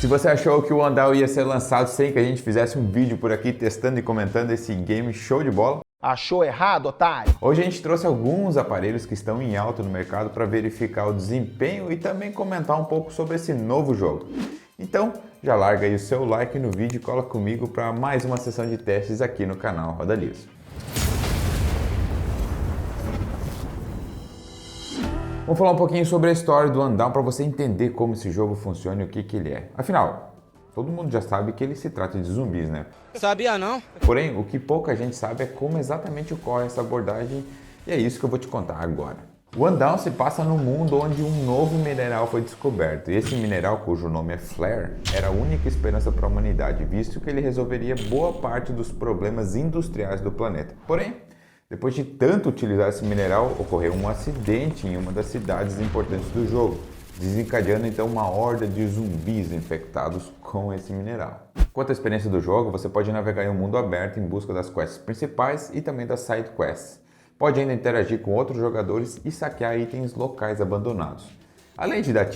Se você achou que o Andal ia ser lançado sem que a gente fizesse um vídeo por aqui testando e comentando esse game show de bola, achou errado, otário? hoje a gente trouxe alguns aparelhos que estão em alta no mercado para verificar o desempenho e também comentar um pouco sobre esse novo jogo. Então, já larga aí o seu like no vídeo e cola comigo para mais uma sessão de testes aqui no canal Roda Liso. Vamos falar um pouquinho sobre a história do Undawn para você entender como esse jogo funciona e o que ele é. Afinal, todo mundo já sabe que ele se trata de zumbis, né? Sabia não? Porém, o que pouca gente sabe é como exatamente ocorre essa abordagem e é isso que eu vou te contar agora. O Undawn se passa num mundo onde um novo mineral foi descoberto e esse mineral, cujo nome é Flare, era a única esperança para a humanidade, visto que ele resolveria boa parte dos problemas industriais do planeta. Porém, depois de tanto utilizar esse mineral, ocorreu um acidente em uma das cidades importantes do jogo, desencadeando então uma horda de zumbis infectados com esse mineral. Quanto à experiência do jogo, você pode navegar em um mundo aberto em busca das quests principais e também das side quests. Pode ainda interagir com outros jogadores e saquear itens locais abandonados. Além de dar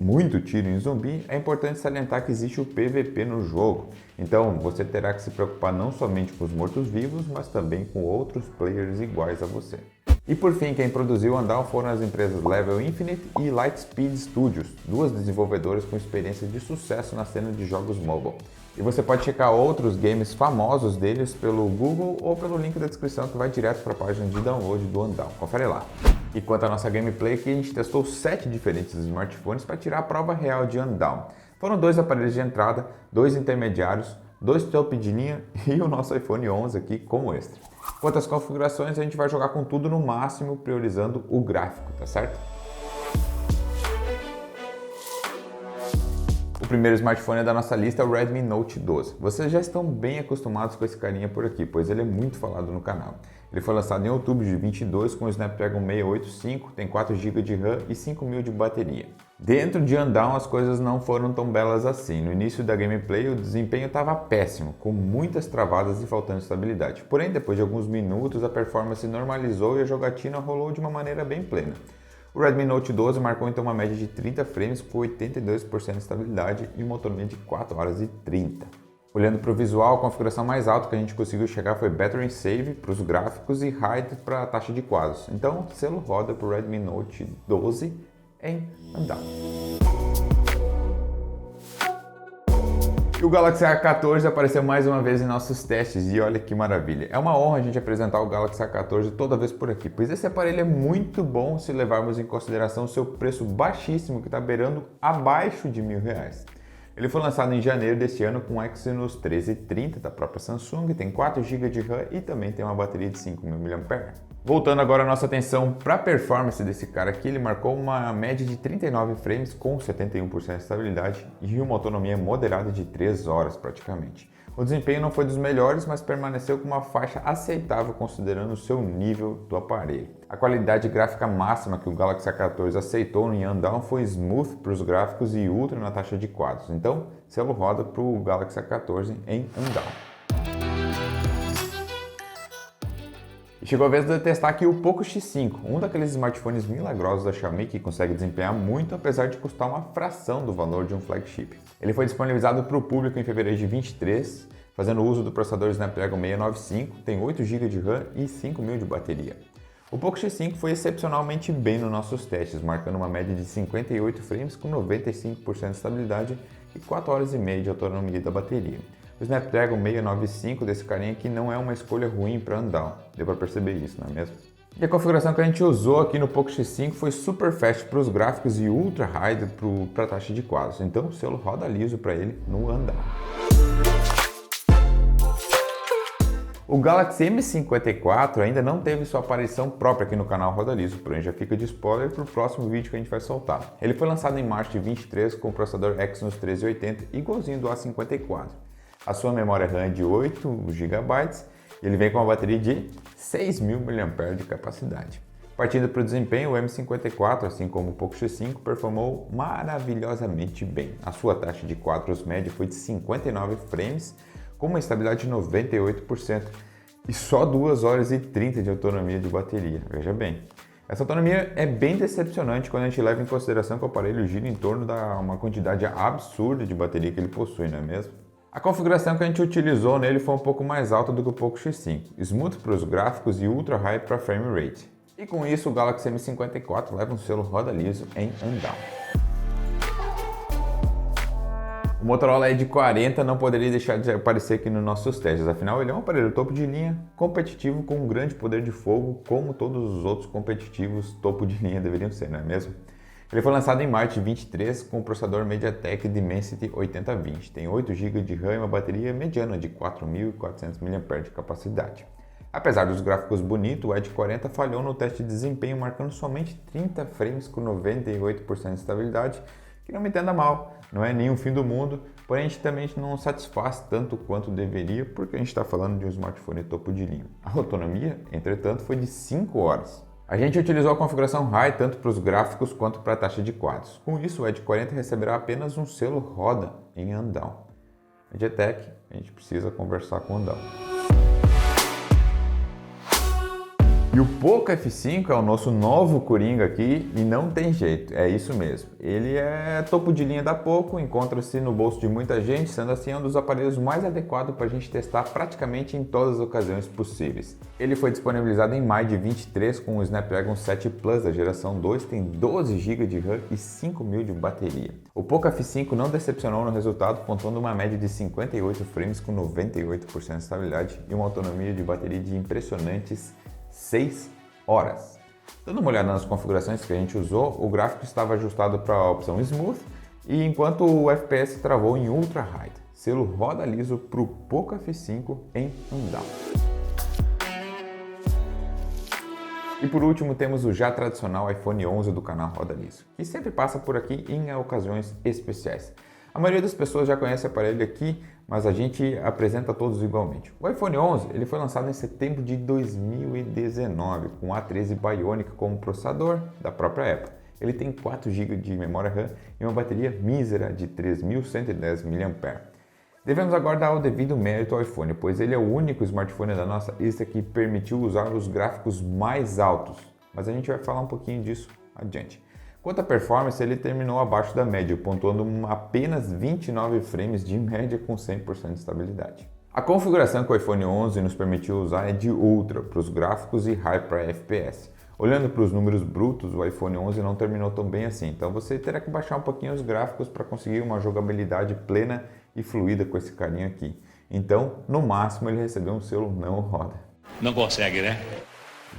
muito tiro em zumbi, é importante salientar que existe o PVP no jogo, então você terá que se preocupar não somente com os mortos-vivos, mas também com outros players iguais a você. E por fim, quem produziu o Undawn foram as empresas Level Infinite e Lightspeed Studios, duas desenvolvedoras com experiência de sucesso na cena de jogos mobile. E você pode checar outros games famosos deles pelo Google ou pelo link da descrição que vai direto para a página de download do Undawn. Confere lá. E quanto à nossa gameplay, aqui a gente testou 7 diferentes smartphones para tirar a prova real de Undawn. Foram 2 aparelhos de entrada, 2 intermediários, 2 top de linha e o nosso iPhone 11 aqui como extra. Quanto às configurações, a gente vai jogar com tudo no máximo, priorizando o gráfico, tá certo? O primeiro smartphone da nossa lista é o Redmi Note 12. Vocês já estão bem acostumados com esse carinha por aqui, pois ele é muito falado no canal. Ele foi lançado em outubro de 22 com o Snapdragon 685, tem 4 GB de RAM e 5.000 de bateria. Dentro de Undawn as coisas não foram tão belas assim. No início da gameplay o desempenho estava péssimo, com muitas travadas e faltando estabilidade. Porém, depois de alguns minutos a performance normalizou e a jogatina rolou de uma maneira bem plena. O Redmi Note 12 marcou então uma média de 30 frames com 82% de estabilidade e uma autonomia de 4 horas e 30. Olhando para o visual, a configuração mais alta que a gente conseguiu chegar foi Battery Save para os gráficos e Hide para a taxa de quadros. Então, selo roda para o Redmi Note 12 em Undawn. E o Galaxy A14 apareceu mais uma vez em nossos testes e olha que maravilha. É uma honra a gente apresentar o Galaxy A14 toda vez por aqui, pois esse aparelho é muito bom se levarmos em consideração o seu preço baixíssimo que está beirando abaixo de R$1.000. Ele foi lançado em janeiro deste ano com o Exynos 1330 da própria Samsung, tem 4 GB de RAM e também tem uma bateria de 5.000 mAh. Voltando agora a nossa atenção para a performance desse cara aqui, ele marcou uma média de 39 frames com 71% de estabilidade e uma autonomia moderada de 3 horas praticamente. O desempenho não foi dos melhores, mas permaneceu com uma faixa aceitável considerando o seu nível do aparelho. A qualidade gráfica máxima que o Galaxy A14 aceitou em Undawn foi Smooth para os gráficos e Ultra na taxa de quadros. Então, selo roda para o Galaxy A14 em Undawn. E chegou a vez de eu testar aqui o Poco X5, um daqueles smartphones milagrosos da Xiaomi que consegue desempenhar muito apesar de custar uma fração do valor de um flagship. Ele foi disponibilizado para o público em fevereiro de 23, fazendo uso do processador Snapdragon 695, tem 8 GB de RAM e 5.000 de bateria. O Poco X5 foi excepcionalmente bem nos nossos testes, marcando uma média de 58 frames com 95% de estabilidade e 4 horas e meia de autonomia da bateria. O Snapdragon 695 desse carinha aqui não é uma escolha ruim para Undawn, deu para perceber isso, não é mesmo? E a configuração que a gente usou aqui no Poco X5 foi Super Fast para os gráficos e Ultra High para a taxa de quadros, então o selo roda liso para ele no Undawn. O Galaxy M54 ainda não teve sua aparição própria aqui no canal Roda Liso, porém já fica de spoiler para o próximo vídeo que a gente vai soltar. Ele foi lançado em março de 23 com o processador Exynos 1380, igualzinho do A54. A sua memória RAM é de 8 GB e ele vem com uma bateria de 6.000 mAh de capacidade. Partindo para o desempenho, o M54, assim como o Poco X5, performou maravilhosamente bem. A sua taxa de quadros média foi de 59 frames, com uma estabilidade de 98% e só 2 horas e 30 de autonomia de bateria, veja bem. Essa autonomia é bem decepcionante quando a gente leva em consideração que o aparelho gira em torno da uma quantidade absurda de bateria que ele possui, não é mesmo? A configuração que a gente utilizou nele foi um pouco mais alta do que o Poco X5, Smooth para os gráficos e Ultra High para frame rate. E com isso o Galaxy M54 leva um selo roda liso em Andawn. O Motorola Edge 40 não poderia deixar de aparecer aqui nos nossos testes, afinal ele é um aparelho topo de linha, competitivo com um grande poder de fogo, como todos os outros competitivos topo de linha deveriam ser, não é mesmo? Ele foi lançado em março de 23 com o processador MediaTek Dimensity 8020, tem 8 GB de RAM e uma bateria mediana de 4.400 mAh de capacidade. Apesar dos gráficos bonitos, o Edge 40 falhou no teste de desempenho, marcando somente 30 frames com 98% de estabilidade, que não me entenda mal, não é nenhum fim do mundo, porém a gente também não satisfaz tanto quanto deveria, porque a gente está falando de um smartphone topo de linha. A autonomia, entretanto, foi de 5 horas. A gente utilizou a configuração High tanto para os gráficos quanto para a taxa de quadros. Com isso, o Edge 40 receberá apenas um selo roda em Andawn. MediaTek, a gente precisa conversar com Andawn. E o Poco F5 é o nosso novo coringa aqui e não tem jeito, é isso mesmo. Ele é topo de linha da Poco, encontra-se no bolso de muita gente, sendo assim um dos aparelhos mais adequados para a gente testar praticamente em todas as ocasiões possíveis. Ele foi disponibilizado em maio de 23 com o Snapdragon 7 Plus da geração 2, tem 12 GB de RAM e 5.000 de bateria. O Poco F5 não decepcionou no resultado, pontuando uma média de 58 frames com 98% de estabilidade e uma autonomia de bateria de impressionantes 6 horas. Dando uma olhada nas configurações que a gente usou, o gráfico estava ajustado para a opção Smooth, e enquanto o FPS travou em Ultra High. Selo roda liso para o Poco F5 em Andawn. E por último temos o já tradicional iPhone 11 do canal Roda Liso, que sempre passa por aqui em ocasiões especiais. A maioria das pessoas já conhece o aparelho aqui, mas a gente apresenta todos igualmente. O iPhone 11 ele foi lançado em setembro de 2019 com o A13 Bionic como processador da própria Apple. Ele tem 4 GB de memória RAM e uma bateria mísera de 3.110 mAh. Devemos agora dar o devido mérito ao iPhone, pois ele é o único smartphone da nossa lista que permitiu usar os gráficos mais altos, mas a gente vai falar um pouquinho disso adiante. Quanto à performance, ele terminou abaixo da média, pontuando apenas 29 frames de média com 100% de estabilidade. A configuração que o iPhone 11 nos permitiu usar é de Ultra para os gráficos e High para FPS. Olhando para os números brutos, o iPhone 11 não terminou tão bem assim, então você terá que baixar um pouquinho os gráficos para conseguir uma jogabilidade plena e fluida com esse carinha aqui. Então, no máximo, ele recebeu um selo não roda. Não consegue, né?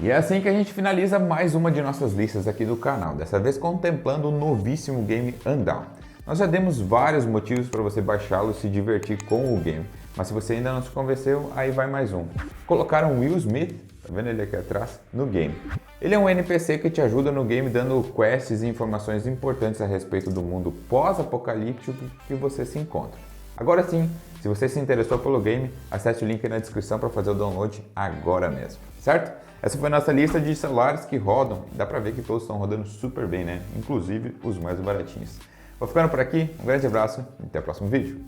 E é assim que a gente finaliza mais uma de nossas listas aqui do canal, dessa vez contemplando o novíssimo game Andawn. Nós já demos vários motivos para você baixá-lo e se divertir com o game, mas se você ainda não se convenceu, aí vai mais um. Colocaram Will Smith, tá vendo ele aqui atrás, no game. Ele é um NPC que te ajuda no game dando quests e informações importantes a respeito do mundo pós-apocalíptico que você se encontra. Agora sim, se você se interessou pelo game, acesse o link aí na descrição para fazer o download agora mesmo, certo? Essa foi a nossa lista de celulares que rodam, dá pra ver que todos estão rodando super bem, né? Inclusive os mais baratinhos. Vou ficando por aqui, um grande abraço e até o próximo vídeo.